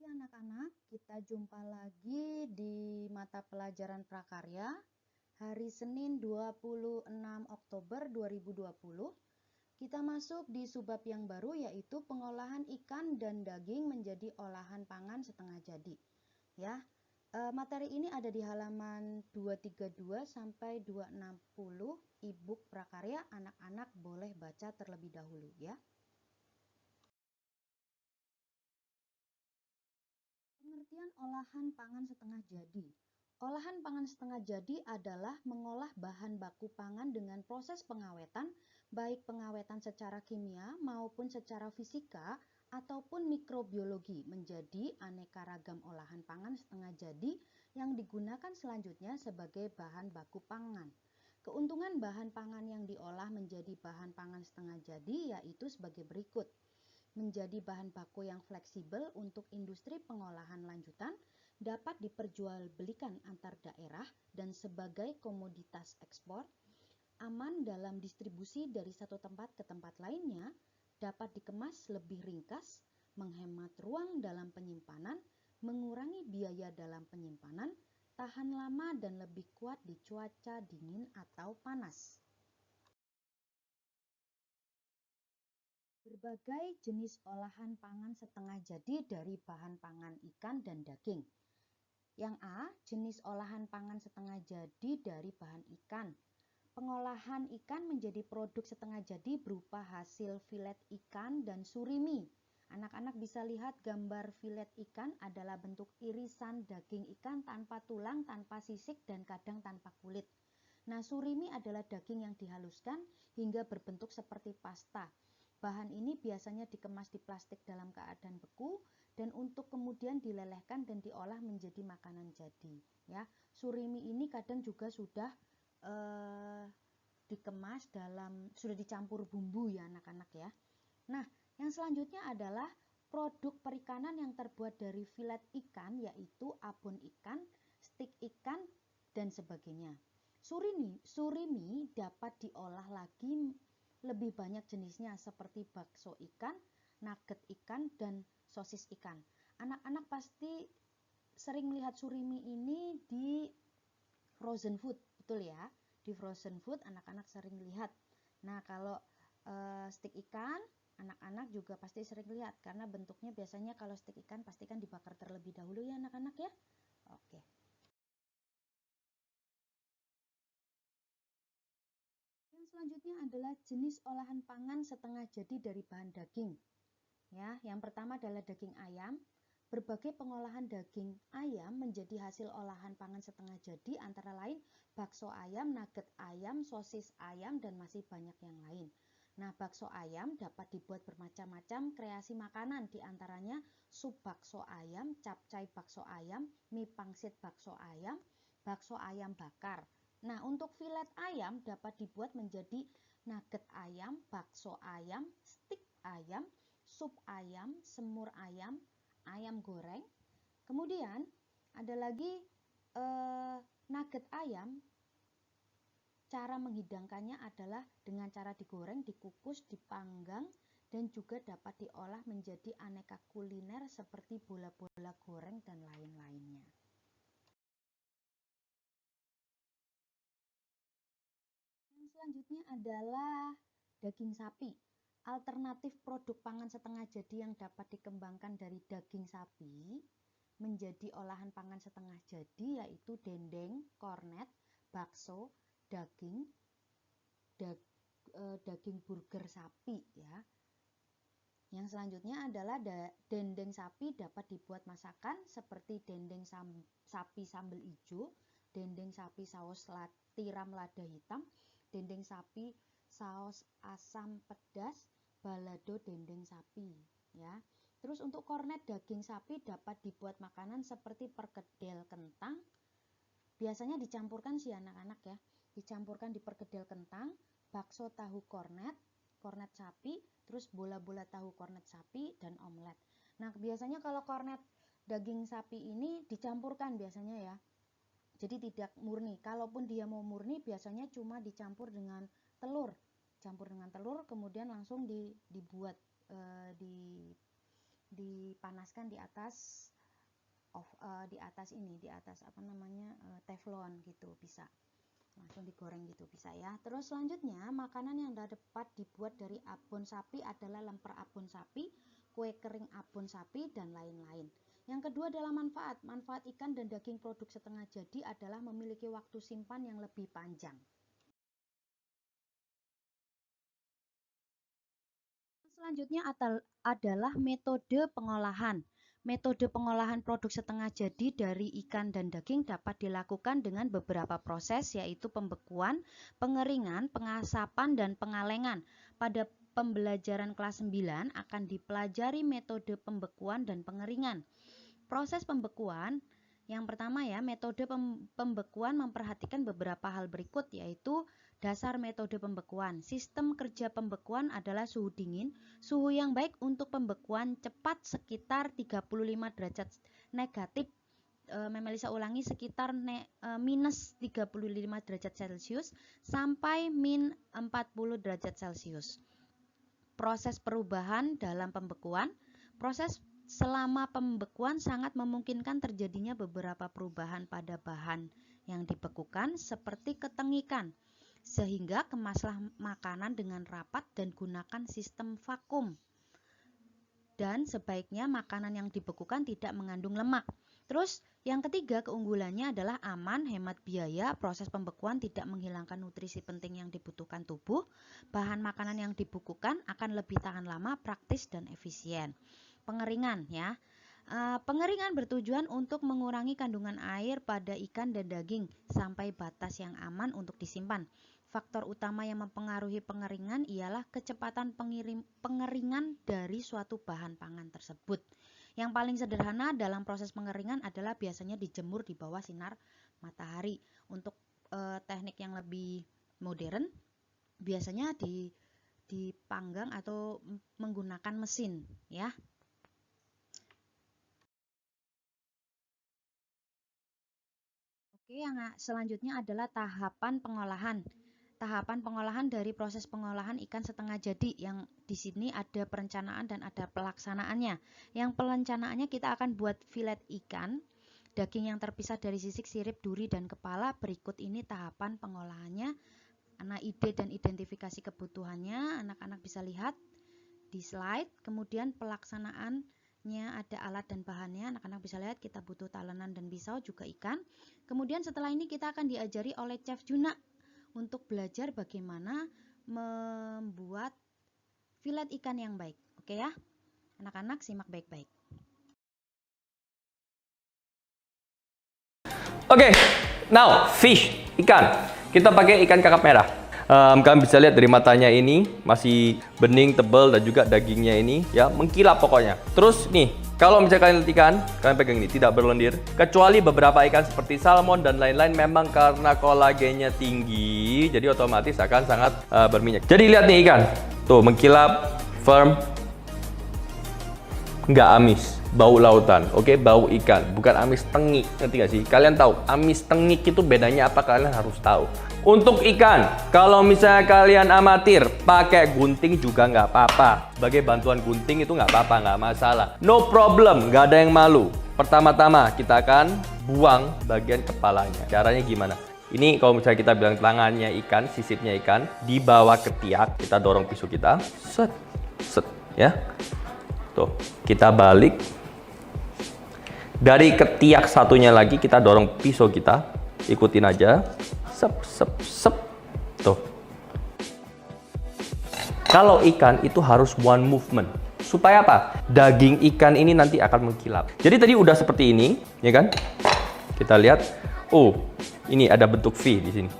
Pagi anak-anak, kita jumpa lagi di mata pelajaran prakarya hari Senin 26 Oktober 2020. Kita masuk di subbab yang baru yaitu pengolahan ikan dan daging menjadi olahan pangan setengah jadi. Ya, materi ini ada di halaman 232 sampai 260 e-book prakarya. Anak-anak boleh baca terlebih dahulu ya. Pengertian olahan pangan setengah jadi. Olahan pangan setengah jadi adalah mengolah bahan baku pangan dengan proses pengawetan, baik pengawetan secara kimia maupun secara fisika ataupun mikrobiologi menjadi aneka ragam olahan pangan setengah jadi yang digunakan selanjutnya sebagai bahan baku pangan. Keuntungan bahan pangan yang diolah menjadi bahan pangan setengah jadi yaitu sebagai berikut. Menjadi bahan baku yang fleksibel untuk industri pengolahan lanjutan, dapat diperjualbelikan antar daerah dan sebagai komoditas ekspor, aman dalam distribusi dari satu tempat ke tempat lainnya, dapat dikemas lebih ringkas, menghemat ruang dalam penyimpanan, mengurangi biaya dalam penyimpanan, tahan lama dan lebih kuat di cuaca dingin atau panas. Berbagai jenis olahan pangan setengah jadi dari bahan pangan ikan dan daging. Yang A, jenis olahan pangan setengah jadi dari bahan ikan. Pengolahan ikan menjadi produk setengah jadi berupa hasil filet ikan dan surimi. Anak-anak bisa lihat gambar filet ikan adalah bentuk irisan daging ikan tanpa tulang, tanpa sisik, dan kadang tanpa kulit. Nah, surimi adalah daging yang dihaluskan hingga berbentuk seperti pasta. Bahan ini biasanya dikemas di plastik dalam keadaan beku dan untuk kemudian dilelehkan dan diolah menjadi makanan jadi. Ya, surimi ini kadang juga sudah dikemas sudah dicampur bumbu ya anak-anak ya. Nah, yang selanjutnya adalah produk perikanan yang terbuat dari filet ikan yaitu abon ikan, stik ikan dan sebagainya. Surimi dapat diolah lagi lebih banyak jenisnya seperti bakso ikan, nugget ikan, dan sosis ikan. Anak-anak pasti sering melihat surimi ini di frozen food, betul ya? Di frozen food anak-anak sering lihat. Nah, kalau stik ikan, anak-anak juga pasti sering lihat karena bentuknya biasanya kalau stik ikan pastikan dibakar terlebih dahulu ya anak-anak ya. Oke. Yang selanjutnya adalah jenis olahan pangan setengah jadi dari bahan daging. Ya, yang pertama adalah daging ayam. Berbagai pengolahan daging ayam menjadi hasil olahan pangan setengah jadi antara lain bakso ayam, nugget ayam, sosis ayam, dan masih banyak yang lain. Nah, bakso ayam dapat dibuat bermacam-macam kreasi makanan, diantaranya sup bakso ayam, capcay bakso ayam, mie pangsit bakso ayam bakar. Nah, untuk filet ayam dapat dibuat menjadi nugget ayam, bakso ayam, stik ayam, sup ayam, semur ayam, ayam goreng. Kemudian ada lagi nugget ayam. Cara menghidangkannya adalah dengan cara digoreng, dikukus, dipanggang, dan juga dapat diolah menjadi aneka kuliner seperti bola-bola goreng dan lain-lainnya. Yang selanjutnya adalah daging sapi. Alternatif produk pangan setengah jadi yang dapat dikembangkan dari daging sapi menjadi olahan pangan setengah jadi yaitu dendeng, kornet, bakso, daging burger sapi ya. Yang selanjutnya adalah dendeng sapi dapat dibuat masakan seperti dendeng sapi sambal hijau, dendeng sapi saus tiram lada hitam, dendeng sapi saus asam pedas, balado dendeng sapi ya. Terus untuk kornet daging sapi dapat dibuat makanan seperti perkedel kentang. Biasanya dicampurkan sih anak-anak ya. Dicampurkan di perkedel kentang, bakso tahu kornet sapi, terus bola-bola tahu kornet sapi dan omelet. Nah, biasanya kalau kornet daging sapi ini dicampurkan biasanya ya. Jadi tidak murni. Kalaupun dia mau murni biasanya cuma dicampur dengan telur. Campur dengan telur kemudian langsung dibuat dipanaskan di atas di atas ini, di atas apa namanya teflon gitu, bisa langsung digoreng gitu bisa ya. Terus selanjutnya makanan yang dapat dibuat dari abon sapi adalah lemper abon sapi, kue kering abon sapi, dan lain-lain. Yang kedua adalah manfaat. Manfaat ikan dan daging produk setengah jadi adalah memiliki waktu simpan yang lebih panjang. Selanjutnya adalah metode pengolahan. Metode pengolahan produk setengah jadi dari ikan dan daging dapat dilakukan dengan beberapa proses, yaitu pembekuan, pengeringan, pengasapan, dan pengalengan. Pada pembelajaran kelas 9 akan dipelajari metode pembekuan dan pengeringan. Proses pembekuan, yang pertama ya, metode pembekuan memperhatikan beberapa hal berikut, yaitu dasar metode pembekuan. Sistem kerja pembekuan adalah suhu dingin, suhu yang baik untuk pembekuan cepat sekitar 35 derajat negatif. Memelisa ulangi, sekitar minus 35 derajat Celcius sampai min 40 derajat Celcius. Proses perubahan dalam pembekuan. Proses selama pembekuan sangat memungkinkan terjadinya beberapa perubahan pada bahan yang dibekukan seperti ketengikan, sehingga kemaslah makanan dengan rapat dan gunakan sistem vakum. Dan sebaiknya makanan yang dibekukan tidak mengandung lemak. Terus yang ketiga, keunggulannya adalah aman, hemat biaya, proses pembekuan tidak menghilangkan nutrisi penting yang dibutuhkan tubuh, bahan makanan yang dibekukan akan lebih tahan lama, praktis, dan efisien. Pengeringan ya. Pengeringan bertujuan untuk mengurangi kandungan air pada ikan dan daging sampai batas yang aman untuk disimpan. Faktor utama yang mempengaruhi pengeringan ialah kecepatan pengeringan dari suatu bahan pangan tersebut. Yang paling sederhana dalam proses pengeringan adalah biasanya dijemur di bawah sinar matahari. Untuk teknik yang lebih modern biasanya dipanggang atau menggunakan mesin ya. Oke, yang selanjutnya adalah tahapan pengolahan. Tahapan pengolahan dari proses pengolahan ikan setengah jadi, yang di sini ada perencanaan dan ada pelaksanaannya. Yang perencanaannya kita akan buat filet ikan, daging yang terpisah dari sisik, sirip, duri, dan kepala. Berikut ini tahapan pengolahannya. Anak ide dan identifikasi kebutuhannya, anak-anak bisa lihat di slide. Kemudian pelaksanaan ada alat dan bahannya, anak-anak bisa lihat kita butuh talenan dan pisau, juga ikan. Kemudian setelah ini kita akan diajari oleh Chef Juna untuk belajar bagaimana membuat filet ikan yang baik. Oke ya, anak-anak simak baik-baik. Oke, now fish, ikan. Kita pakai ikan kakap merah. Kalian bisa lihat dari matanya ini masih bening, tebal, dan juga dagingnya ini ya mengkilap pokoknya. Terus nih, kalau misalnya kalian lihat ikan, kalian pegang ini tidak berlendir. Kecuali beberapa ikan seperti salmon dan lain-lain memang karena kolagennya tinggi, jadi otomatis akan sangat berminyak. Jadi lihat nih ikan, tuh mengkilap, firm, nggak amis. Bau lautan, oke, bau ikan, bukan amis tengik, ngerti gak sih? Kalian tahu, amis tengik itu bedanya apa? Kalian harus tahu. Untuk ikan, kalau misalnya kalian amatir, pakai gunting juga nggak apa-apa. Sebagai bantuan gunting itu nggak apa-apa, nggak masalah. No problem, nggak ada yang malu. Pertama-tama kita akan buang bagian kepalanya. Caranya gimana? Ini kalau misalnya kita bilang tangannya ikan, sisipnya ikan, di bawah ketiak, kita dorong pisau kita, set, set, ya. Tuh, kita balik. Dari ketiak satunya lagi kita dorong pisau kita, ikutin aja, sep sep sep, tuh. Kalau ikan itu harus one movement, supaya apa? Daging ikan ini nanti akan mengkilap. Jadi tadi udah seperti ini, ya kan? Kita lihat, oh, ini ada bentuk V di sini,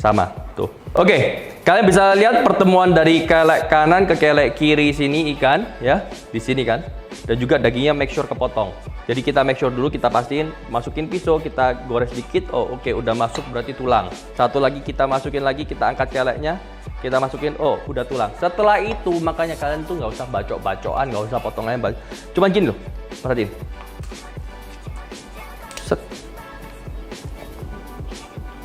sama, tuh. Oke, kalian bisa lihat pertemuan dari kelek kanan ke kelek kiri sini ikan, ya, di sini kan. Dan juga dagingnya make sure kepotong. Jadi kita make sure dulu, kita pastiin, masukin pisau, kita gores dikit. Oh oke, udah masuk berarti tulang. Satu lagi kita masukin lagi, kita angkat keleknya, kita masukin, oh udah tulang. Setelah itu makanya kalian tuh nggak usah bacok-bacokan, nggak usah potongannya. Cuma gini loh, perhatiin. Set.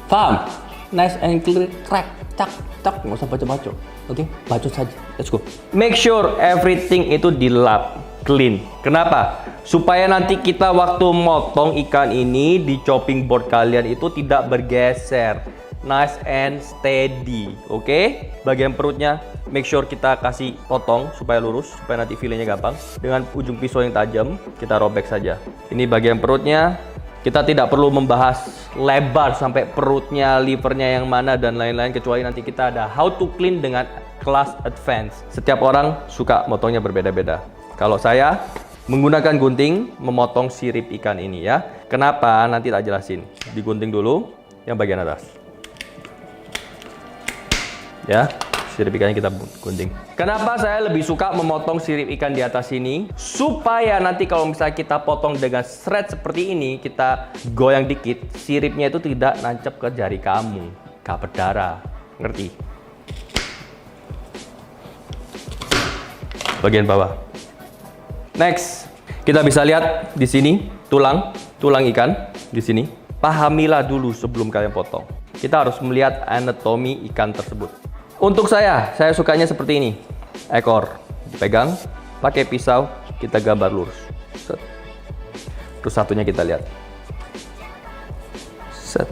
Paham? Nice and clear, crack, cak, cak, nggak usah bacok-bacok. Oke, bacot saja. Let's go. Make sure everything itu dilap. clean. Kenapa? Supaya nanti kita waktu motong ikan ini di chopping board kalian itu tidak bergeser. Nice and steady. Oke? Bagian perutnya make sure kita kasih potong supaya lurus, supaya nanti filenya gampang. Dengan ujung pisau yang tajam, kita robek saja. Ini bagian perutnya. Kita tidak perlu membahas lebar sampai perutnya, livernya yang mana dan lain-lain, kecuali nanti kita ada how to clean dengan kelas advance. Setiap orang suka motongnya berbeda-beda. Kalau saya menggunakan gunting memotong sirip ikan ini ya. Kenapa? Nanti tak jelasin. Digunting dulu yang bagian atas. Ya, sirip ikannya kita gunting. Kenapa saya lebih suka memotong sirip ikan di atas ini? Supaya nanti kalau misalnya kita potong dengan shred seperti ini, kita goyang dikit, siripnya itu tidak nancep ke jari kamu, gak berdarah. Ngerti? Bagian bawah. Next, kita bisa lihat di sini tulang ikan di sini. Pahamilah dulu sebelum kalian potong. Kita harus melihat anatomi ikan tersebut. Untuk saya sukanya seperti ini. Ekor dipegang, pakai pisau, kita gambar lurus. Set. Terus satunya kita lihat. Set.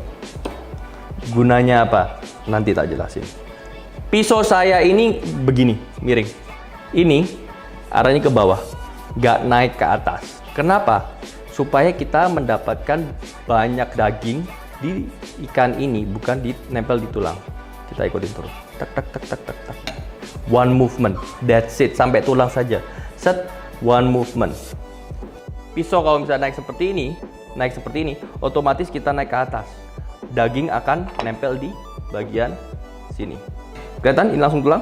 Gunanya apa? Nanti tak jelasin. Pisau saya ini begini, miring. Ini arahnya ke bawah, nggak naik ke atas. Kenapa? Supaya kita mendapatkan banyak daging di ikan ini, bukan nempel di tulang. Kita ikutin terus. Tak, tak, tak, tak, tak, tak. One movement, that's it. Sampai tulang saja. Set, one movement. Pisau kalau misalnya naik seperti ini, otomatis kita naik ke atas. Daging akan nempel di bagian sini. Kelihatan? Ini langsung tulang.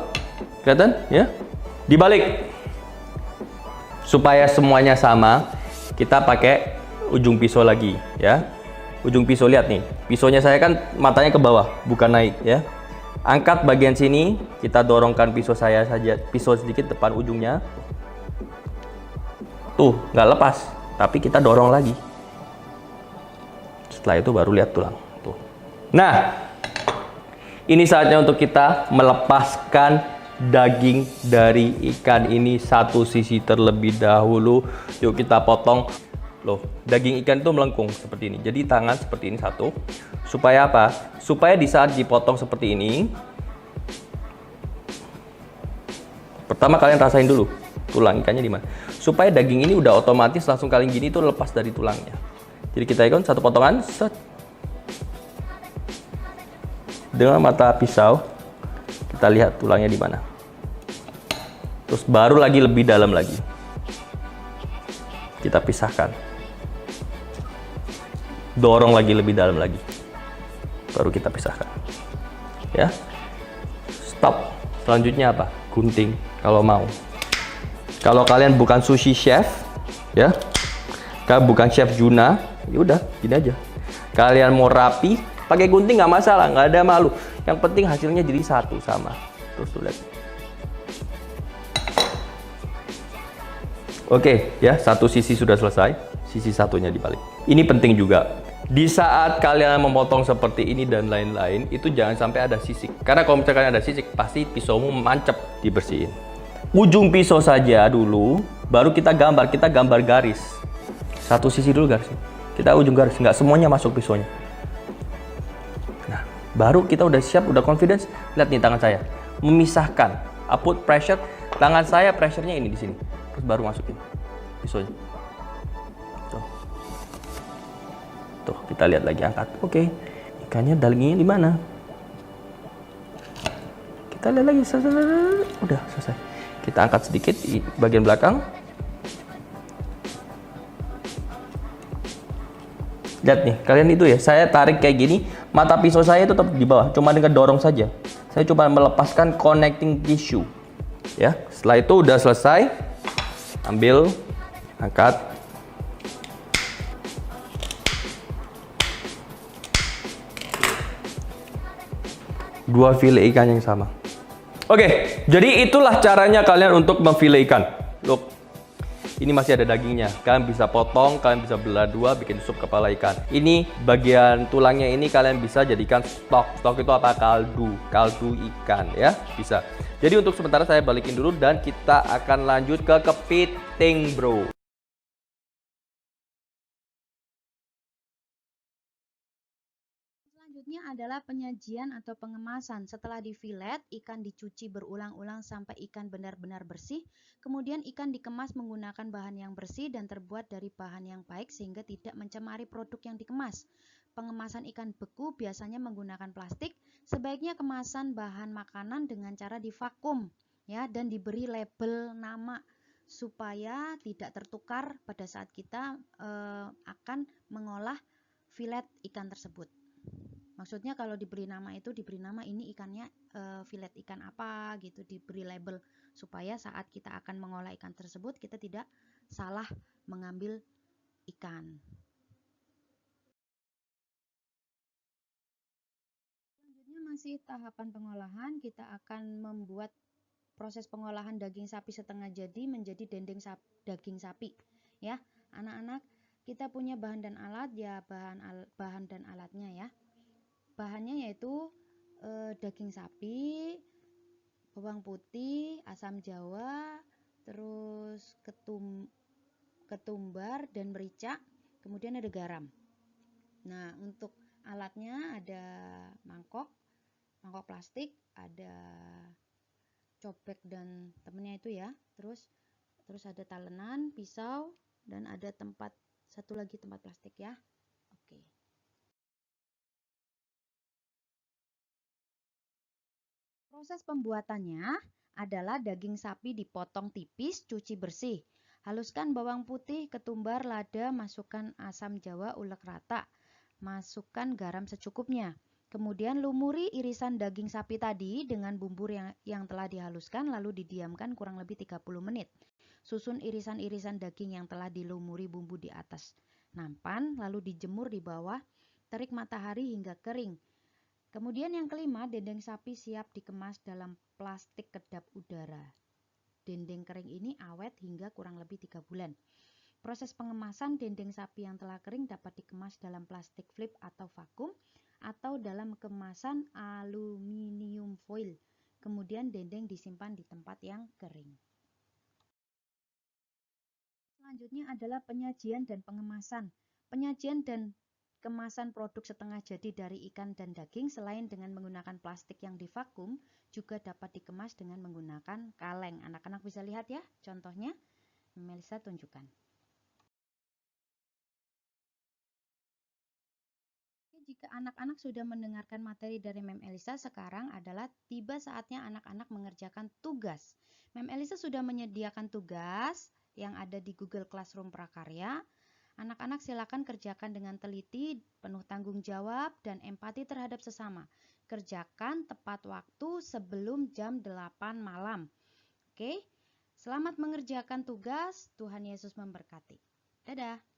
Kelihatan? Ya. Dibalik. Supaya semuanya sama, kita pakai ujung pisau lagi, ya. Ujung pisau, lihat nih. Pisaunya saya kan matanya ke bawah, bukan naik, ya. Angkat bagian sini, kita dorongkan pisau saya saja, pisau sedikit depan ujungnya. Tuh, nggak lepas, tapi kita dorong lagi. Setelah itu baru lihat tulang. Tuh. Nah, ini saatnya untuk kita melepaskan daging dari ikan ini satu sisi terlebih dahulu. Yuk kita potong. Loh, daging ikan itu melengkung seperti ini. Jadi tangan seperti ini satu. Supaya apa? Supaya di saat dipotong seperti ini, pertama kalian rasain dulu tulang ikannya di mana. Supaya daging ini udah otomatis langsung kalian gini itu lepas dari tulangnya. Jadi kita ikut satu potongan, set. Dengan mata pisau kita lihat tulangnya di mana. Terus baru lagi lebih dalam lagi. Kita pisahkan. Dorong lagi lebih dalam lagi. Baru kita pisahkan. Ya. Stop. Selanjutnya apa? Gunting kalau mau. Kalau kalian bukan sushi chef, ya. Kalian bukan chef Juna, ya udah, gini aja. Kalian mau rapi, pakai gunting nggak masalah, nggak ada malu. Yang penting hasilnya jadi satu sama. Terus tuh lihat. Oke, ya, satu sisi sudah selesai, sisi satunya dibalik. Ini penting juga. Di saat kalian memotong seperti ini dan lain-lain, itu jangan sampai ada sisik. Karena kalau misalkan ada sisik, pasti pisaumu mancep, dibersihin. Ujung pisau saja dulu, baru kita gambar garis. Satu sisi dulu garis. Kita ujung garis, nggak semuanya masuk pisaunya. Nah, baru kita udah siap, udah confidence. Lihat nih tangan saya, memisahkan. Put pressure, tangan saya pressure-nya ini di sini. Terus baru masukin pisaunya. Tuh, kita lihat lagi, angkat. Oke, ikannya dagingnya di mana? Kita lihat lagi. Udah selesai. Kita angkat sedikit di bagian belakang. Lihat nih, kalian itu ya, saya tarik kayak gini, mata pisau saya itu tetap di bawah, cuma dengan dorong saja. Saya cuma melepaskan connecting tissue. Ya, setelah itu udah selesai, ambil, angkat. Dua file ikan yang sama. Oke, jadi itulah caranya kalian untuk memfile ikan. Look, ini masih ada dagingnya. Kalian bisa potong, kalian bisa belah dua, bikin sup kepala ikan. Ini bagian tulangnya ini kalian bisa jadikan stok. Stok itu apa? Kaldu ikan ya, bisa. Jadi untuk sementara saya balikin dulu dan kita akan lanjut ke kepiting, bro. Selanjutnya adalah penyajian atau pengemasan. Setelah difilet, ikan dicuci berulang-ulang sampai ikan benar-benar bersih. Kemudian ikan dikemas menggunakan bahan yang bersih dan terbuat dari bahan yang baik sehingga tidak mencemari produk yang dikemas. Pengemasan ikan beku biasanya menggunakan plastik. Sebaiknya kemasan bahan makanan dengan cara divakum ya dan diberi label nama supaya tidak tertukar pada saat kita akan mengolah filet ikan tersebut. Maksudnya kalau diberi nama itu diberi nama ini ikannya filet ikan apa gitu, diberi label supaya saat kita akan mengolah ikan tersebut kita tidak salah mengambil ikan. Selanjutnya masih tahapan pengolahan, kita akan membuat proses pengolahan daging sapi setengah jadi menjadi daging sapi ya. Anak-anak, kita punya bahan dan alat ya, bahan dan alatnya ya. Bahannya yaitu daging sapi, bawang putih, asam jawa, terus ketumbar dan merica, kemudian ada garam. Nah, untuk alatnya ada mangkok plastik, ada cobek dan temennya itu ya. Terus ada talenan, pisau, dan ada satu lagi tempat plastik ya. Oke. Proses pembuatannya adalah daging sapi dipotong tipis, cuci bersih. Haluskan bawang putih, ketumbar, lada, masukkan asam jawa, ulek rata. Masukkan garam secukupnya. Kemudian lumuri irisan daging sapi tadi dengan bumbu yang telah dihaluskan lalu didiamkan kurang lebih 30 menit. Susun irisan-irisan daging yang telah dilumuri bumbu di atas nampan lalu dijemur di bawah terik matahari hingga kering. Kemudian yang kelima, dendeng sapi siap dikemas dalam plastik kedap udara. Dendeng kering ini awet hingga kurang lebih 3 bulan. Proses pengemasan dendeng sapi yang telah kering dapat dikemas dalam plastik flip atau vakum atau dalam kemasan aluminium foil. Kemudian dendeng disimpan di tempat yang kering. Selanjutnya adalah penyajian dan pengemasan. Penyajian dan kemasan produk setengah jadi dari ikan dan daging selain dengan menggunakan plastik yang divakum juga dapat dikemas dengan menggunakan kaleng. Anak-anak bisa lihat ya contohnya. Melisa tunjukkan. Jika anak-anak sudah mendengarkan materi dari Mem Elisa, sekarang adalah tiba saatnya anak-anak mengerjakan tugas. Mem Elisa sudah menyediakan tugas yang ada di Google Classroom Prakarya. Anak-anak silakan kerjakan dengan teliti, penuh tanggung jawab, dan empati terhadap sesama. Kerjakan tepat waktu sebelum jam 8 malam. Oke, selamat mengerjakan tugas. Tuhan Yesus memberkati. Dadah.